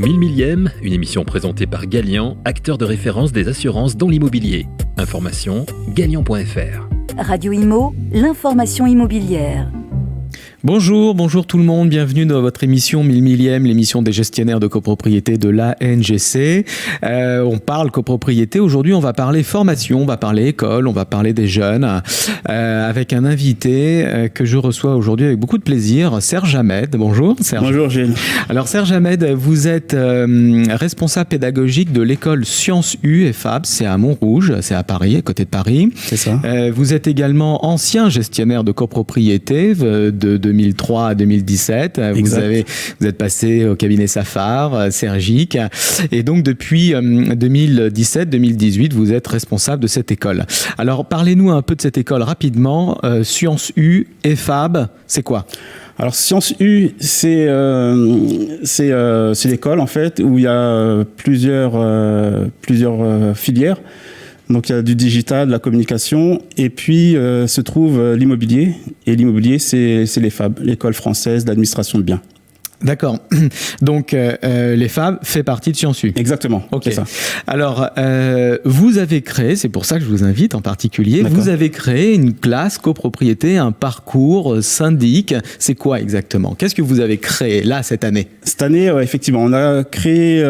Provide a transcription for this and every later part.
1000 millième, une émission présentée par Gallian, acteur de référence des assurances dans l'immobilier. Information, gallian.fr. Radio Imo, l'information immobilière. Bonjour tout le monde, bienvenue dans votre émission 1000 millième, l'émission des gestionnaires de copropriété de l'ANGC. On parle copropriété, aujourd'hui on va parler formation, on va parler école, on va parler des jeunes, avec un invité que je reçois aujourd'hui avec beaucoup de plaisir, Serge Hamed. Bonjour Serge. Bonjour Gilles. Alors Serge Hamed, vous êtes responsable pédagogique de l'école Sciences U et Fab, c'est à Montrouge, c'est à Paris, à côté de Paris. C'est ça. Vous êtes également ancien gestionnaire de copropriété de 2003 à 2017. Vous êtes passé au cabinet Safar, Sergic. Et donc, depuis 2017-2018, vous êtes responsable de cette école. Alors, parlez-nous un peu de cette école rapidement. Sciences U et Fab, c'est quoi ? Alors, Sciences U, c'est l'école, en fait, où il y a plusieurs filières. Donc, il y a du digital, de la communication, et puis se trouve l'immobilier. Et l'immobilier, c'est les FAB, l'École française d'administration de biens. D'accord. Donc, les FAB fait partie de Sciences U. Exactement, ok. C'est ça. Alors, vous avez créé, c'est pour ça que je vous invite en particulier, D'accord. vous avez créé une classe copropriété, un parcours syndic. C'est quoi exactement ? Qu'est-ce que vous avez créé là cette année ? Cette année, effectivement, on a créé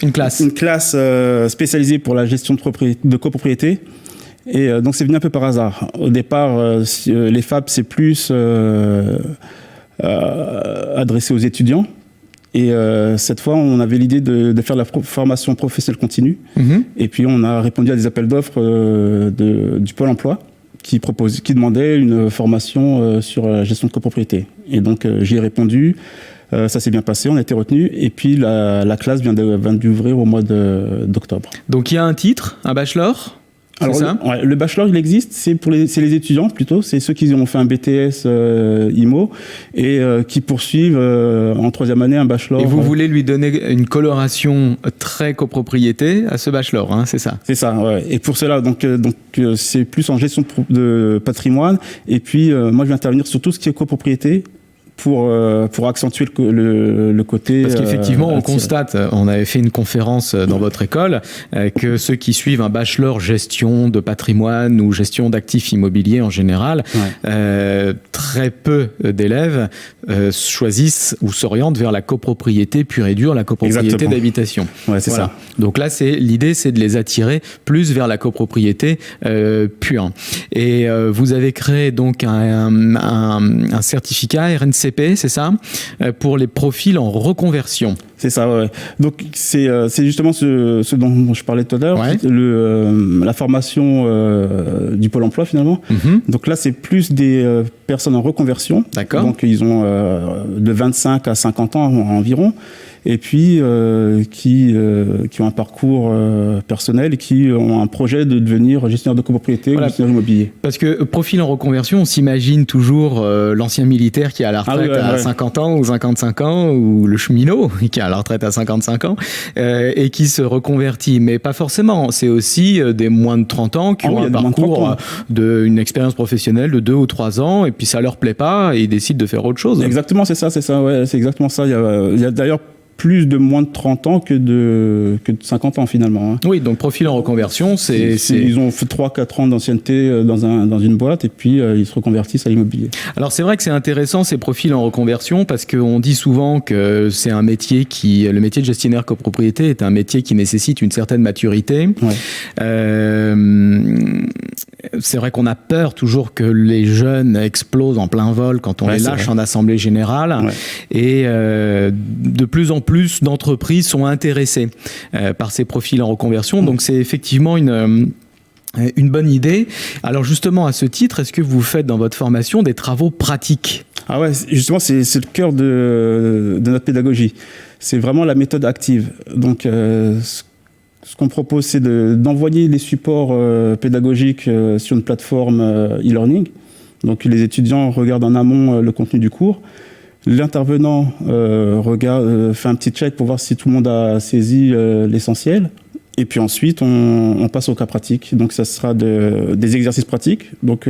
une classe spécialisée pour la gestion de copropriété. Et donc, c'est venu un peu par hasard. Au départ, les FAB, c'est plus adressé aux étudiants. Et cette fois, on avait l'idée de faire la formation professionnelle continue. Mm-hmm. Et puis, on a répondu à des appels d'offres du Pôle emploi qui demandait une formation sur la gestion de copropriété. Et donc, j'y ai répondu. Ça s'est bien passé, on a été retenu. Et puis, la classe vient d'ouvrir au mois d'octobre. Donc, il y a un titre, un bachelor ? Alors, le bachelor, il existe, c'est les étudiants plutôt, c'est ceux qui ont fait un BTS IMO et qui poursuivent en troisième année un bachelor. Et vous voulez lui donner une coloration très copropriété à ce bachelor, hein, c'est ça ? C'est ça, ouais. Et pour cela, donc c'est plus en gestion de patrimoine. Et puis, moi, je vais intervenir sur tout ce qui est copropriété. Pour accentuer le côté... Parce qu'effectivement, on constate, on avait fait une conférence dans votre école, que ceux qui suivent un bachelor gestion de patrimoine ou gestion d'actifs immobiliers en général, très peu d'élèves choisissent ou s'orientent vers la copropriété pure et dure, la copropriété Exactement. D'habitation. Ouais, c'est ça. Donc là, l'idée, c'est de les attirer plus vers la copropriété pure. Et vous avez créé donc un certificat RNCP, c'est ça, pour les profils en reconversion. C'est ça, ouais. Donc c'est justement ce dont je parlais tout à l'heure, ouais. La formation du Pôle emploi finalement. Mm-hmm. Donc là, c'est plus des personnes en reconversion. D'accord. Donc ils ont de 25 à 50 ans environ. Et puis qui ont un parcours personnel et qui ont un projet de devenir gestionnaire de copropriété ou gestionnaire immobilier. Parce que profil en reconversion, on s'imagine toujours l'ancien militaire qui est à la retraite à 50 ans ou 55 ans, ou le cheminot qui est à la retraite à 55 ans et qui se reconvertit. Mais pas forcément, c'est aussi des moins de 30 ans qui ont un parcours d'une expérience professionnelle de 2 ou 3 ans et puis ça leur plaît pas et ils décident de faire autre chose. Exactement, c'est ça, ouais, c'est exactement ça. Il y a d'ailleurs plus de moins de 30 ans que de 50 ans finalement. Hein. Oui, donc profil en reconversion, Ils ont fait 3-4 ans d'ancienneté dans une boîte et puis ils se reconvertissent à l'immobilier. Alors c'est vrai que c'est intéressant ces profils en reconversion parce qu'on dit souvent que c'est un métier le métier de gestionnaire copropriété est un métier qui nécessite une certaine maturité. Ouais. C'est vrai qu'on a peur toujours que les jeunes explosent en plein vol quand on les lâche en assemblée générale. Ouais. Et de plus en plus d'entreprises sont intéressées par ces profils en reconversion. Donc c'est effectivement une bonne idée. Alors justement, à ce titre, est-ce que vous faites dans votre formation des travaux pratiques ? Ah ouais, justement, c'est le cœur de notre pédagogie. C'est vraiment la méthode active. Donc ce qu'on propose, c'est d'envoyer les supports pédagogiques sur une plateforme e-learning. Donc, les étudiants regardent en amont le contenu du cours. L'intervenant fait un petit check pour voir si tout le monde a saisi l'essentiel. Et puis ensuite, on passe au cas pratique. Donc, ça sera des exercices pratiques. Donc,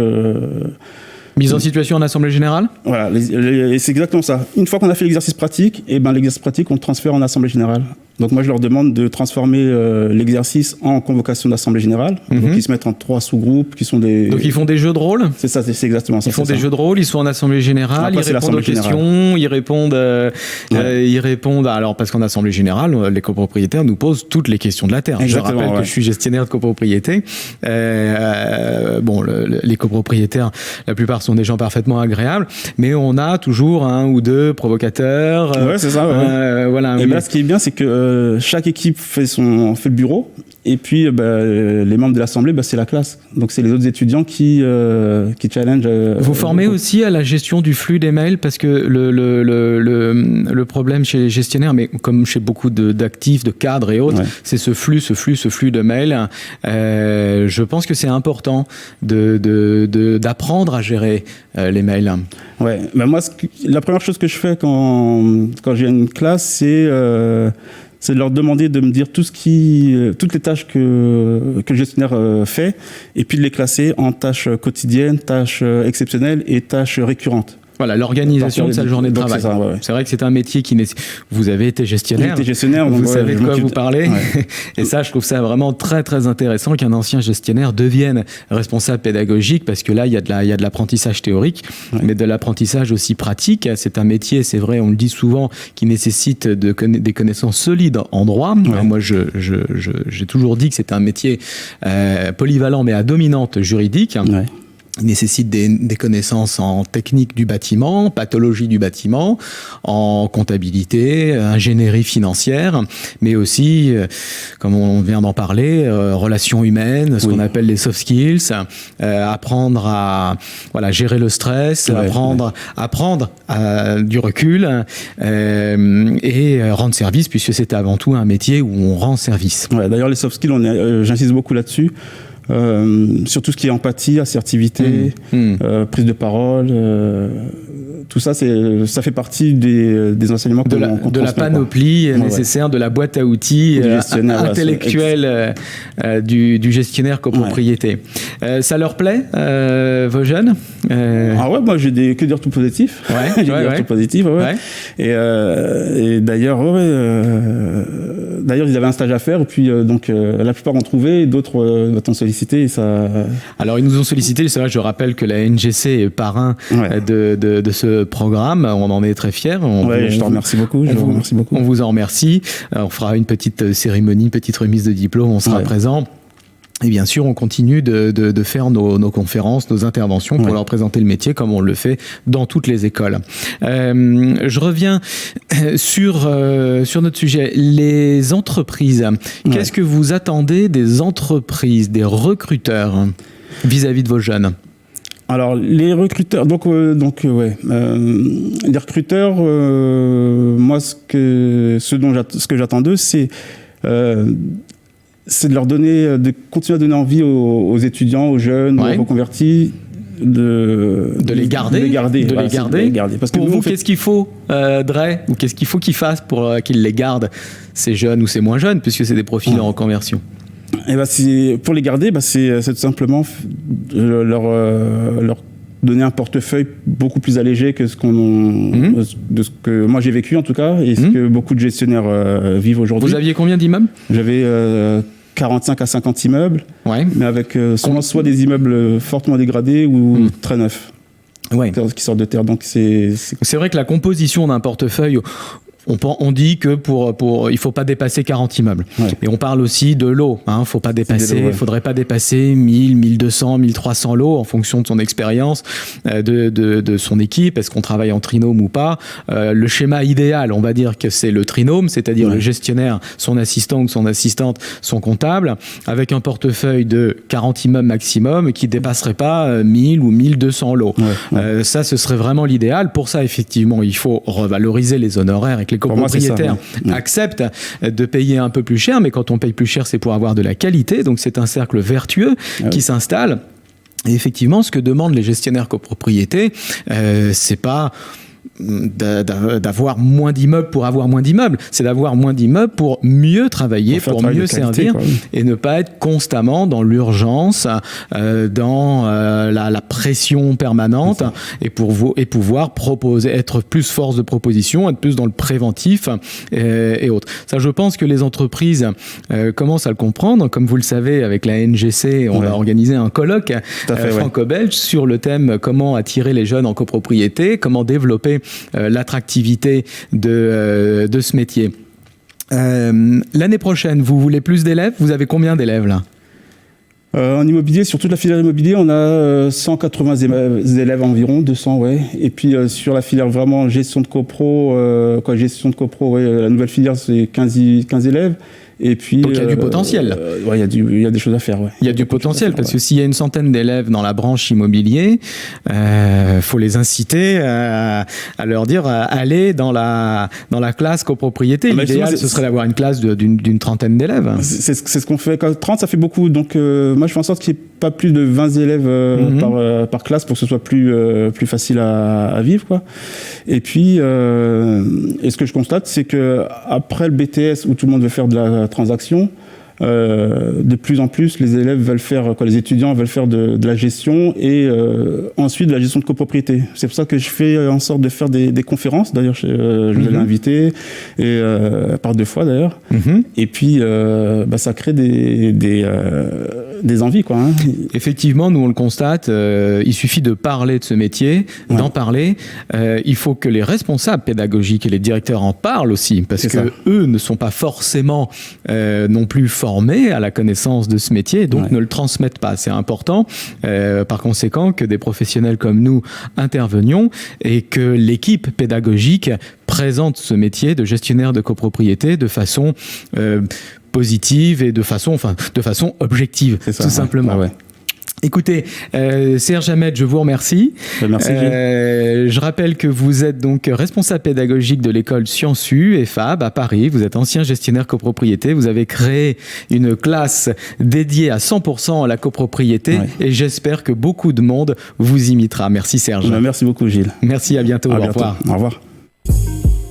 Mise en situation en assemblée générale ? Voilà, c'est exactement ça. Une fois qu'on a fait l'exercice pratique, l'exercice pratique, on le transfère en assemblée générale. Donc moi, je leur demande de transformer l'exercice en convocation d'assemblée générale. Donc ils se mettent en 3 sous-groupes qui sont des... Donc ils font des jeux de rôle ? C'est ça, c'est exactement ça. Ils font des jeux de rôle, ils sont en assemblée générale, après, ils répondent aux questions, ils répondent... Alors parce qu'en assemblée générale, les copropriétaires nous posent toutes les questions de la terre. Exactement, je rappelle que je suis gestionnaire de copropriété. Les copropriétaires, la plupart sont des gens parfaitement agréables, mais on a toujours 1 ou 2 provocateurs. Ouais, c'est ça. Ouais. Voilà. Et là, ce qui est bien, c'est que chaque équipe fait le bureau, et puis les membres de l'assemblée, c'est la classe. Donc c'est les autres étudiants qui challengent. Vous formez aussi à la gestion du flux des mails, parce que le problème chez les gestionnaires, mais comme chez beaucoup d'actifs, de cadres et autres, c'est ce flux de mails. Je pense que c'est important d'apprendre à gérer les mails. Ouais. Moi, la première chose que je fais quand j'ai une classe, c'est de leur demander de me dire toutes les tâches que le gestionnaire fait, et puis de les classer en tâches quotidiennes, tâches exceptionnelles et tâches récurrentes. Voilà, l'organisation de sa journée de travail. C'est vrai que c'est un métier qui vous avez été gestionnaire. J'ai été gestionnaire, vous savez de quoi vous parlez. Ouais. Et ça, je trouve ça vraiment très très intéressant qu'un ancien gestionnaire devienne responsable pédagogique, parce que là, il y a de l'apprentissage théorique, mais de l'apprentissage aussi pratique. C'est un métier, c'est vrai, on le dit souvent, qui nécessite des connaissances solides en droit. Alors moi, j'ai toujours dit que c'est un métier polyvalent, mais à dominante juridique. Ouais. Il nécessite des connaissances en technique du bâtiment, pathologie du bâtiment, en comptabilité, ingénierie financière, mais aussi, comme on vient d'en parler, relations humaines, ce qu'on appelle les soft skills, apprendre à gérer le stress, apprendre du recul et rendre service, puisque c'est avant tout un métier où on rend service. Ouais, d'ailleurs, les soft skills, j'insiste beaucoup là-dessus. Sur tout ce qui est empathie, assertivité, prise de parole, tout ça, ça fait partie des enseignements qu'on transmet. De la panoplie nécessaire, de la boîte à outils intellectuelle du gestionnaire copropriété. Ça leur plaît, vos jeunes moi j'ai que des retours positifs. J'ai des retours positifs, Et d'ailleurs, ils avaient un stage à faire, et puis la plupart ont trouvé, et d'autres ont sollicité. Et ça... Alors ils nous ont sollicité, c'est vrai, je rappelle que la NGC est parrain de ce programme, on en est très fiers. Je te remercie beaucoup. On vous en remercie. On fera une petite cérémonie, une petite remise de diplôme, on sera présent. Et bien sûr, on continue de faire nos conférences, nos interventions pour leur présenter le métier comme on le fait dans toutes les écoles. Je reviens sur notre sujet. Les entreprises. Qu'est-ce que vous attendez des entreprises, des recruteurs vis-à-vis de vos jeunes ? Alors, les recruteurs, les recruteurs, moi, ce que j'attends d'eux, c'est de leur donner, de continuer à donner envie aux étudiants, aux jeunes, aux reconvertis, de les garder. Parce que pour vous, qu'est-ce qu'il faut, Dre, ou qu'est-ce qu'il faut qu'ils fassent pour qu'ils les gardent, ces jeunes ou ces moins jeunes, puisque c'est des profils en reconversion? Pour les garder, c'est tout simplement leur donner un portefeuille beaucoup plus allégé que de ce que moi j'ai vécu en tout cas, et ce que beaucoup de gestionnaires vivent aujourd'hui. Vous aviez combien d'immeubles ? J'avais 45 à 50 immeubles, mais avec soit des immeubles fortement dégradés ou très neufs, qui sortent de terre. Donc c'est vrai que la composition d'un portefeuille, on dit que il faut pas dépasser 40 immeubles. Et on parle aussi de lots. Faudrait pas dépasser 1000, 1200, 1300 lots en fonction de son expérience, de son équipe. Est-ce qu'on travaille en trinôme ou pas? Le schéma idéal, on va dire que c'est le trinôme, c'est-à-dire le gestionnaire, son assistant ou son assistante, son comptable, avec un portefeuille de 40 immeubles maximum qui dépasserait pas 1000 ou 1200 lots. Ça, ce serait vraiment l'idéal. Pour ça, effectivement, il faut revaloriser les honoraires et que les copropriétaires acceptent de payer un peu plus cher, mais quand on paye plus cher, c'est pour avoir de la qualité, donc c'est un cercle vertueux qui s'installe. Et effectivement, ce que demandent les gestionnaires copropriétés, c'est pas d'avoir moins d'immeubles pour avoir moins d'immeubles, c'est d'avoir moins d'immeubles pour mieux travailler, pour mieux servir, et ne pas être constamment dans l'urgence, dans la pression permanente, et pouvoir être plus force de proposition, être plus dans le préventif et autres. Ça, je pense que les entreprises commencent à le comprendre. Comme vous le savez, avec la NGC, on a organisé un colloque franco-belge sur le thème comment attirer les jeunes en copropriété, comment développer l'attractivité de ce métier. L'année prochaine, vous voulez plus d'élèves ? Vous avez combien d'élèves là ? En immobilier, sur toute la filière immobilier, on a 180 élèves environ, 200, ouais. Et puis sur la filière vraiment gestion de copro, la nouvelle filière, c'est 15 élèves. Et puis, donc il y a du potentiel. Il y a des choses à faire. Ouais. Il y a du potentiel parce que s'il y a une centaine d'élèves dans la branche immobilier, faut les inciter à leur dire aller dans la classe copropriété. L'idéal, ce serait d'avoir une classe d'une trentaine d'élèves. C'est ce qu'on fait. 30, ça fait beaucoup. Donc moi, je fais en sorte qu'il n'y ait pas plus de 20 élèves par classe pour que ce soit plus facile à vivre, quoi. Et puis, ce que je constate, c'est que après le BTS où tout le monde veut faire de la transaction, de plus en plus les élèves veulent faire, les étudiants veulent faire de la gestion et ensuite de la gestion de copropriété. C'est pour ça que je fais en sorte de faire des conférences. D'ailleurs, je l'ai invité et par 2 fois d'ailleurs. Et puis ça crée des envies, quoi. Effectivement, nous on le constate. Il suffit de parler de ce métier, d'en parler. Il faut que les responsables pédagogiques et les directeurs en parlent aussi, parce que eux ne sont pas forcément non plus formés à la connaissance de ce métier, et donc ne le transmettent pas. C'est important, par conséquent, que des professionnels comme nous intervenions et que l'équipe pédagogique présente ce métier de gestionnaire de copropriété de façon positive et de façon objective, tout simplement. Écoutez, Serge Ahmed, je vous remercie. Merci. Je rappelle que vous êtes donc responsable pédagogique de l'école Sciences U et Fab à Paris. Vous êtes ancien gestionnaire copropriété. Vous avez créé une classe dédiée à 100% à la copropriété et j'espère que beaucoup de monde vous imitera. Merci Serge. Merci beaucoup Gilles. Merci, à bientôt. Au revoir. Au revoir.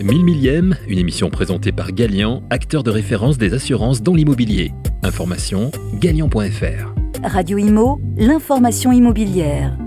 1000 millième, une émission présentée par Galian, acteur de référence des assurances dans l'immobilier. Information, galian.fr. Radio Imo, l'information immobilière.